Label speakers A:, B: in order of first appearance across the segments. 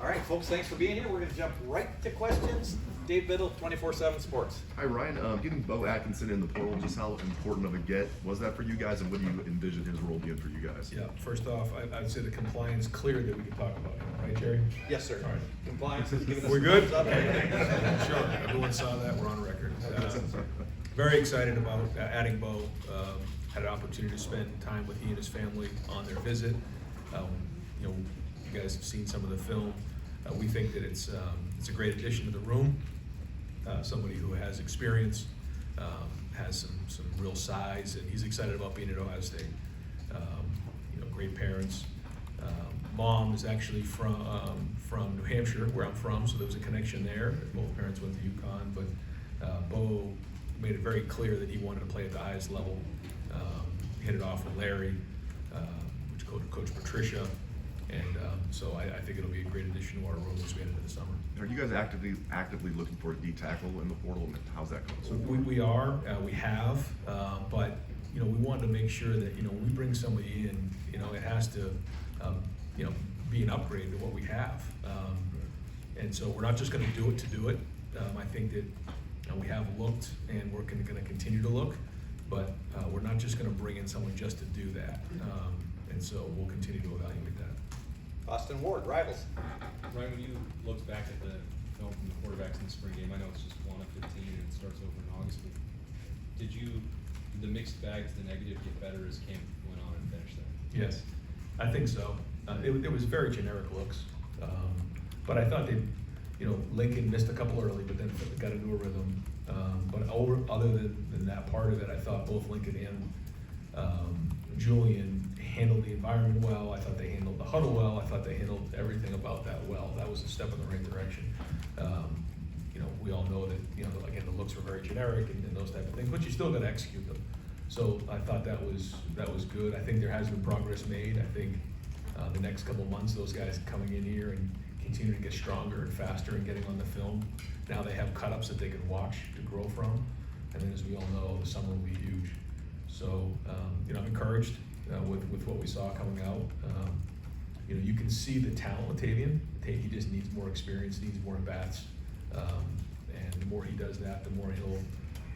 A: All right, folks, thanks for being here. We're going to jump right to questions. Dave Biddle, 24/7 Sports.
B: Hi Ryan, getting Bo Atkinson in the portal, just how important of a get was that for you guys, and what do you envision his role being for you guys?
C: Yeah, first off, I'd say the compliance clear that we can talk about him, right, Jerry?
A: Yes, sir.
C: All right.
A: Compliance is giving us
C: We're
A: the
C: good?
A: thumbs up.
C: Sure, everyone saw that, we're on record. Very excited about adding Bo. Had an opportunity to spend time with he and his family on their visit. You know, you guys have seen some of the film. We think that it's a great addition to the room. Somebody who has experience, has some real size, and he's excited about being at Ohio State. You know, great parents. Mom is actually from New Hampshire, where I'm from, so there was a connection there. Both parents went to UConn, but Bo made it very clear that he wanted to play at the highest level. Hit it off with Larry, which Coach Patricia, and so I think it'll be a great addition to our room as we head into the summer.
B: Are you guys actively looking for a D tackle in the portal, and how's that going?
C: So we have, but you know, we wanted to make sure that, you know, when we bring somebody in, you know, it has to, you know, be an upgrade to what we have, and so we're not just going to do it to do it. I think that we have looked, and we're going to continue to look, but we're not just going to bring in someone just to do that, and so we'll continue to evaluate that.
A: Austin Ward, Rivals.
D: Ryan, when you looked back at the film from the quarterbacks in the spring game, I know it's just 1 of 15 and it starts over in August, but did the mixed bag to the negative get better as camp went on and finished there?
C: Yes, I think so. It was very generic looks, but I thought you know, Lincoln missed a couple early, but then got into a rhythm. But other than that part of it, I thought both Lincoln and Julian handled the environment well. I thought they handled the huddle well. I thought they handled everything about that well. That was a step in the right direction. You know, we all know that, you know, again, the looks were very generic and those type of things, but you still got to execute them. So I thought that was good. I think there has been progress made. I think the next couple months, those guys coming in here and continue to get stronger and faster and getting on the film. Now they have cut-ups that they can watch to grow from. And then, as we all know, the summer will be huge. So, you know, I'm encouraged with what we saw coming out. You know, you can see the talent with Tavian. He just needs more experience, needs more at-bats. And the more he does that, the more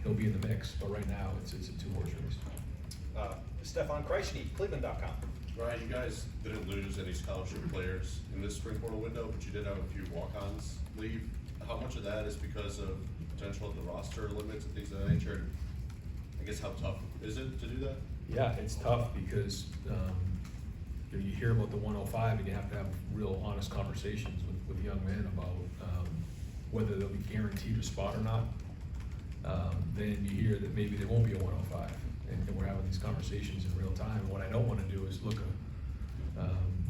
C: he'll be in the mix. But right now, it's a two-horse race.
A: Stefan Kreisny, Cleveland.com.
E: Ryan, you guys didn't lose any scholarship players in this spring portal window, but you did have a few walk-ons leave. How much of that is because of potential of the roster limits and things of that nature? I guess how tough is it to do that?
C: Yeah, it's tough because you know, you hear about the 105 and you have to have real honest conversations with young men about whether they'll be guaranteed a spot or not. Then you hear that maybe there won't be a 105, and we're having these conversations in real time. And what I don't want to do is look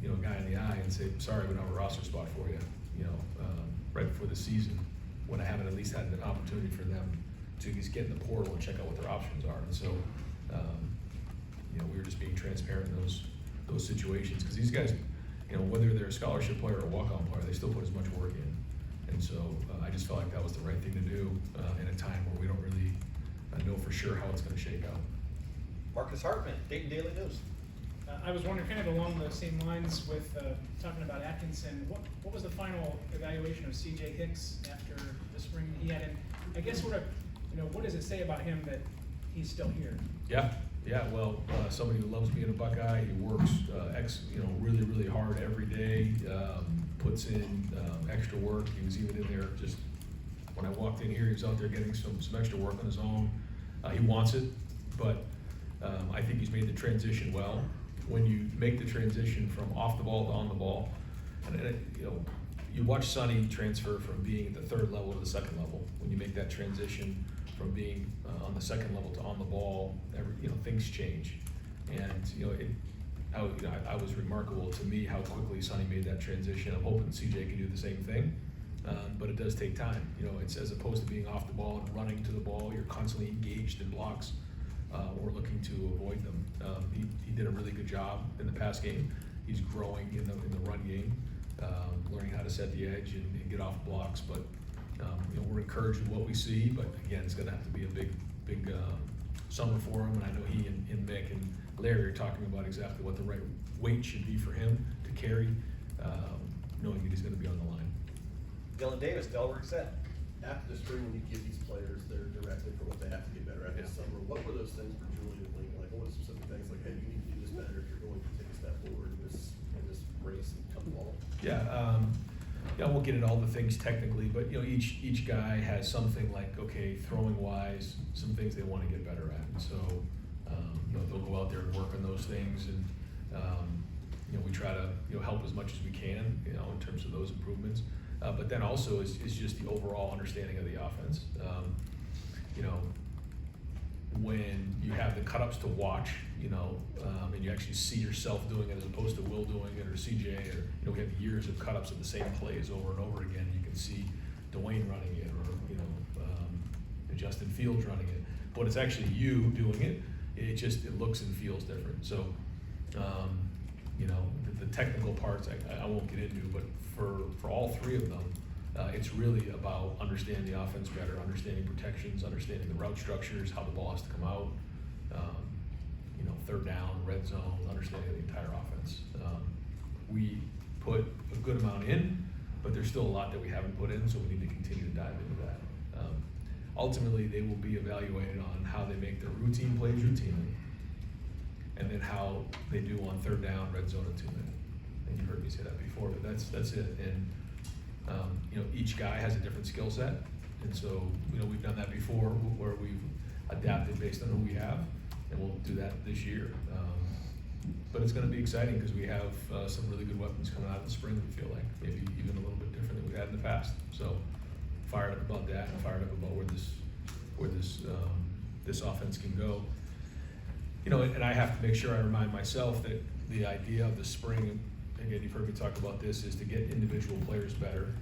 C: you know, a guy in the eye and say, sorry, we don't have a roster spot for you, you know, right before the season, when I haven't at least had an opportunity for them to just get in the portal and check out what their options are. And so, you know, we were just being transparent in those situations, because these guys, you know, whether they're a scholarship player or a walk-on player, they still put as much work in. And so I just felt like that was the right thing to do in a time where we don't really know for sure how it's going to shake out.
A: Marcus Hartman, Dayton Daily News.
F: I was wondering, kind of along the same lines with talking about Atkinson, what was the final evaluation of C.J. Hicks after the spring he had? And I guess sort of, you know, what does it say about him that he's still here?
C: Yeah. Well, somebody who loves being a Buckeye. He works, you know, really, really hard every day. Puts in extra work. He was even in there just when I walked in here. He was out there getting some extra work on his own. He wants it, but I think he's made the transition well. When you make the transition from off the ball to on the ball, and you know, you watch Sonny transfer from being at the third level to the second level. When you make that transition from being on the second level to on the ball, you know, things change. And you know, I was remarkable to me how quickly Sonny made that transition. I'm hoping CJ can do the same thing, but it does take time. You know, it's as opposed to being off the ball and running to the ball, you're constantly engaged in blocks. Or looking to avoid them. He did a really good job in the pass game. He's growing in the run game, learning how to set the edge and get off blocks. But you know, we're encouraged with what we see. But again, it's going to have to be a big summer for him. And I know he and Mick and Larry are talking about exactly what the right weight should be for him to carry. knowing that he's gonna be on the line.
A: Dylan Davis, Delaware Gazette.
G: After the spring, when you give these players their directive for what they have to get better at this summer, what were those things for Julian Lincoln? Like, what were specific things like, hey, you need to do this better if you're going to take a step forward in this race and come ball?
C: Yeah, I won't get into all the things technically, but you know, each guy has something like, okay, throwing wise, some things they want to get better at. And so, you know, they'll go out there and work on those things, and you know, we try to help as much as we can, you know, in terms of those improvements. But then also is just the overall understanding of the offense. You know, when you have the cut-ups to watch, you know, and you actually see yourself doing it as opposed to Will doing it or CJ, or, you know, we have years of cut-ups of the same plays over and over again. You can see Dwayne running it, or, you know, Justin Fields running it. But when it's actually you doing it, it looks and feels different. So, you know, the technical parts I won't get into, but for all three of them, it's really about understanding the offense better, understanding protections, understanding the route structures, how the ball has to come out, you know, third down, red zone, understanding the entire offense. We put a good amount in, but there's still a lot that we haven't put in, so we need to continue to dive into that. Ultimately, they will be evaluated on how they make their routine plays routinely, and then how they do on third down, red zone, and 2-minute. And you've heard me say that before, but that's it. And you know, each guy has a different skill set, and so you know, we've done that before, where we've adapted based on who we have, and we'll do that this year. But it's going to be exciting because we have some really good weapons coming out in the spring. We feel like maybe even a little bit different than we've had in the past. So fired up about that, and fired up about where this offense can go. You know, and I have to make sure I remind myself that the idea of the spring, again, you've heard me talk about this, is to get individual players better.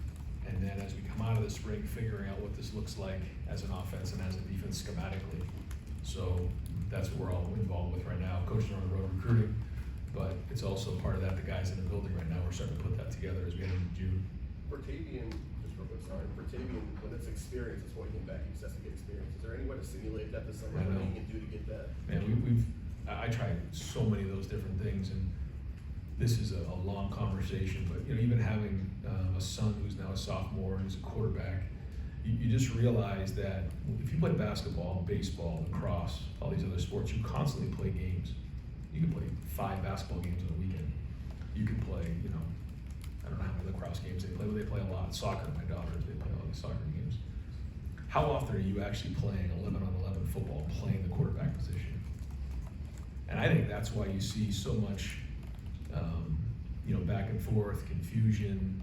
C: And then as we come out of the spring, figuring out what this looks like as an offense and as a defense schematically. So that's what we're all involved with right now. Coaches are on the road recruiting, but it's also part of that. The guys in the building right now, we're starting to put that together as we head into June.
G: For Tavian, just real quick, sorry, for Tavian, when it's experience, it's what he came back, he just has to get experience. Is there any way to simulate that this summer?
C: I know.
G: What he can do to get that?
C: Man, I tried so many of those different things, and this is a long conversation, but you know, even having a son who's now a sophomore and who's a quarterback, you just realize that if you play basketball, baseball, lacrosse, all these other sports, you constantly play games. You can play 5 basketball games in a weekend. You can play, you know, I don't know how many lacrosse games they play, but they play a lot. Soccer, my daughters, they play all these soccer games. How often are you actually playing 11-on-11 football, playing the quarterback position? And I think that's why you see so much, you know, back and forth, confusion.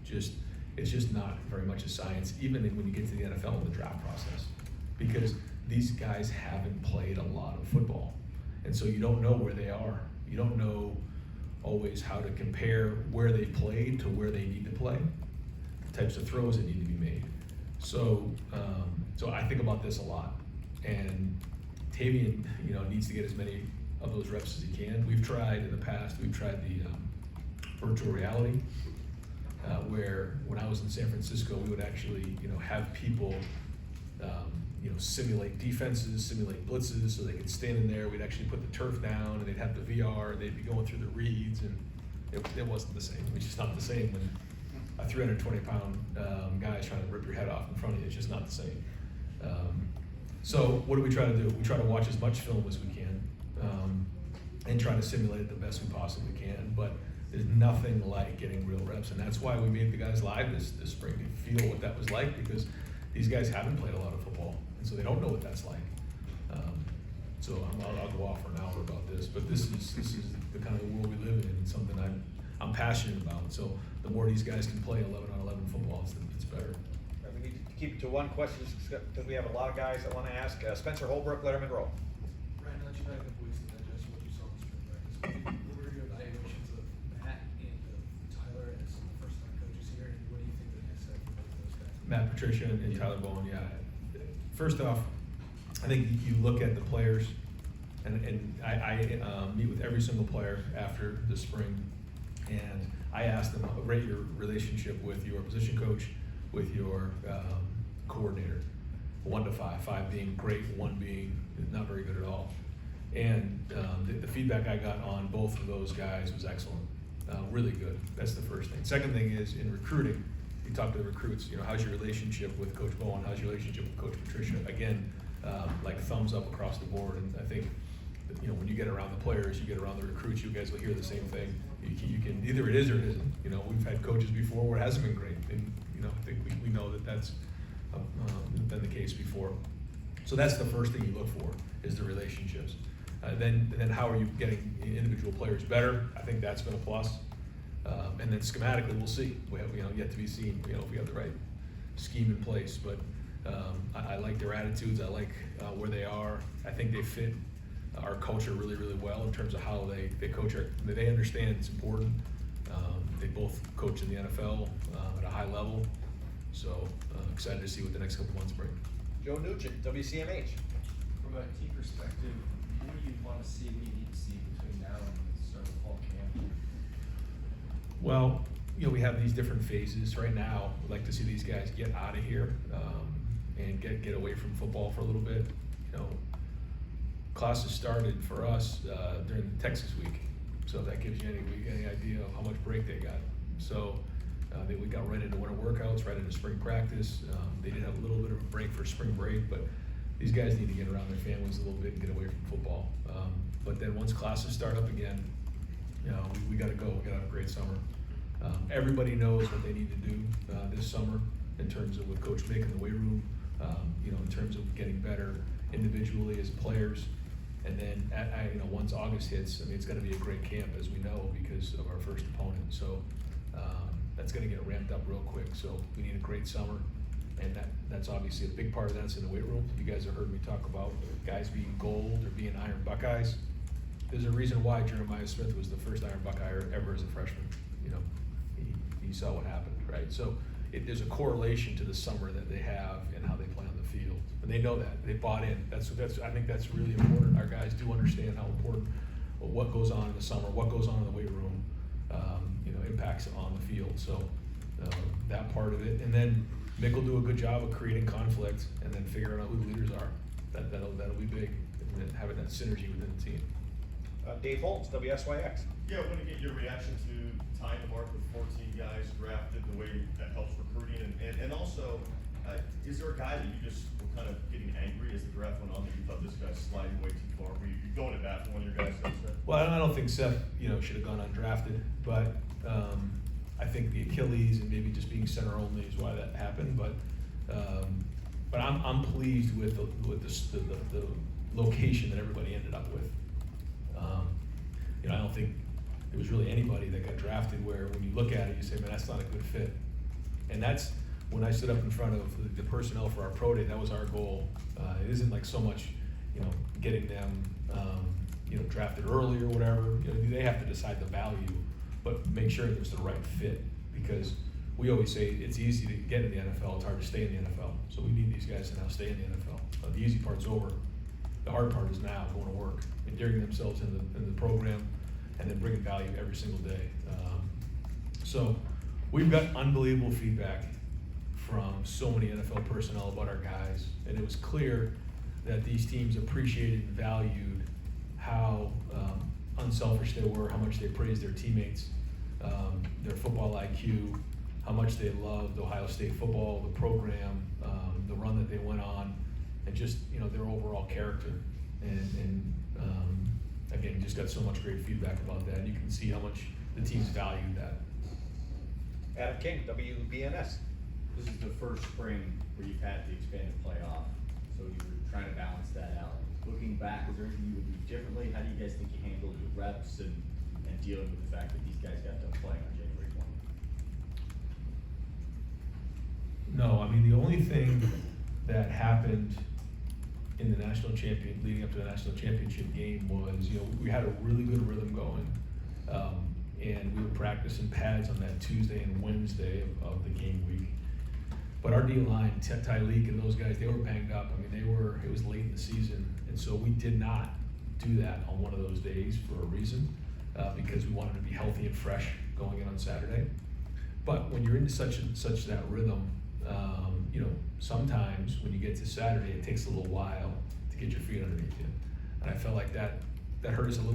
C: It's just not very much a science, even when you get to the NFL in the draft process, because these guys haven't played a lot of football, and so you don't know where they are. You don't know always how to compare where they played to where they need to play, the types of throws that need to be made. So, so I think about this a lot, and Tavian, you know, needs to get as many of those reps as he can. We've tried in the past. We've tried the virtual reality, where when I was in San Francisco, we would actually, you know, have people, you know, simulate defenses, simulate blitzes, so they could stand in there. We'd actually put the turf down, and they'd have the VR, and they'd be going through the reads, and it wasn't the same. It's just not the same when a 320-pound guy is trying to rip your head off in front of you. It's just not the same. So what do we try to do? We try to watch as much film as we can, and try to simulate it the best we possibly can. But there's nothing like getting real reps, and that's why we made the guys live this spring to feel what that was like, because these guys haven't played a lot of football, and so they don't know what that's like. So I'll go off for an hour about this, but this is the kind of world we live in, and something I'm passionate about. So the more these guys can play 11-on-11 football, it's better.
A: We need to keep it to one question because we have a lot of guys that want to ask. Spencer Holbrook, Letterman Roll.
H: Ryan, now that you've had a couple weeks to digest what you saw in spring practice, what were your evaluations of Matt and Tyler as the first-time coaches here, and what do you think the next step for both of those guys?
C: Matt Patricia and Tyler Bowen, yeah. First off, I think you look at the players, and I meet with every single player after the spring, and I ask them, rate your relationship with your position coach, with your coordinator, 1 to 5, 5 being great, 1 being not very good at all. And the feedback I got on both of those guys was excellent. really good. That's the first thing. Second thing is in recruiting, you talk to the recruits, how's your relationship with Coach Bowen? How's your relationship with Coach Patricia? Again, like thumbs up across the board. And I think, when you get around the players, you get around the recruits, you guys will hear the same thing. You can either it is or it isn't. We've had coaches before where it hasn't been great. And, I think we know that that's been the case before. So that's the first thing you look for is the relationships. Then how are you getting individual players better? I think that's been a plus. And then schematically, we'll see. We have yet to be seen. If we have the right scheme in place. But I like their attitudes. I like where they are. I think they fit our culture really, really well in terms of how they coach. They understand it's important. They both coach in the NFL at a high level. So excited to see what the next couple months bring.
A: Joe Nugent, WCMH.
I: From a team perspective, what do you want to see, what do you need to see between now and the start of the fall camp?
C: Well, we have these different phases. Right now, we'd like to see these guys get out of here and get away from football for a little bit. Classes started for us during the Texas week, so if that gives you any idea of how much break they got. So we got right into winter workouts, right into spring practice. They did have a little bit of a break for spring break, but these guys need to get around their families a little bit and get away from football. But then once classes start up again, we got to go. We got to have a great summer. Everybody knows what they need to do this summer in terms of with Coach Mick in the weight room. In terms of getting better individually as players. And then once August hits, it's going to be a great camp, as we know, because of our first opponent. So that's going to get ramped up real quick. So we need a great summer, and that's obviously a big part of that's in the weight room. You guys have heard me talk about guys being gold or being Iron Buckeyes. There's a reason why Jeremiah Smith was the first Iron Buckeye ever as a freshman. He saw what happened, right? So there's a correlation to the summer that they have and how they play on the field, and they know that. They bought in. I think that's really important. Our guys do understand how important what goes on in the summer, what goes on in the weight room, impacts on the field. So that part of it, and then Mick will do a good job of creating conflict and then figuring out who the leaders are. That'll be big, and then having that synergy within the team.
A: Dave Holmes, WSYX.
J: Yeah, I want to get your reaction to tying the mark with 14 guys drafted, the way that helps recruiting, and also, is there a guy that you just were kind of getting angry as the draft went on that you thought this guy's sliding way too far? Were you going at bat for one of your guys?
C: Well, I don't think Seth, should have gone undrafted, but I think the Achilles and maybe just being center only is why that happened. But I'm pleased with the location that everybody ended up with. I don't think there was really anybody that got drafted where when you look at it, you say, man, that's not a good fit. And that's when I stood up in front of the personnel for our pro day, that was our goal. It isn't like so much, getting them, drafted early or whatever. They have to decide the value, but make sure there's the right fit, because we always say it's easy to get in the NFL, it's hard to stay in the NFL. So we need these guys to now stay in the NFL. The easy part's over. The hard part is now going to work, endearing themselves in the program, and then bringing value every single day. So we've got unbelievable feedback from so many NFL personnel about our guys, and it was clear that these teams appreciated and valued how unselfish they were, how much they praised their teammates, their football IQ, how much they loved Ohio State football, the program, the run that they went on, and just their overall character. And again, just got so much great feedback about that. And you can see how much the teams valued that.
A: Adam King, WBNS.
K: This is the first spring where you've had the expanded playoff, so you were trying to balance that out. Looking back, is there anything you would do differently? How do you guys think you handled your reps and dealing with the fact that these guys got done playing on January 20th?
C: No, the only thing that happened in the leading up to the national championship game was, we had a really good rhythm going, and we were practicing pads on that Tuesday and Wednesday of the game week. But our D-line, Tyleek and those guys, they were banged up. It was late in the season, and so we did not do that on one of those days for a reason, because we wanted to be healthy and fresh going in on Saturday. But when you're into such that rhythm, sometimes when you get to Saturday, it takes a little while to get your feet underneath you. And I felt like that hurt us a little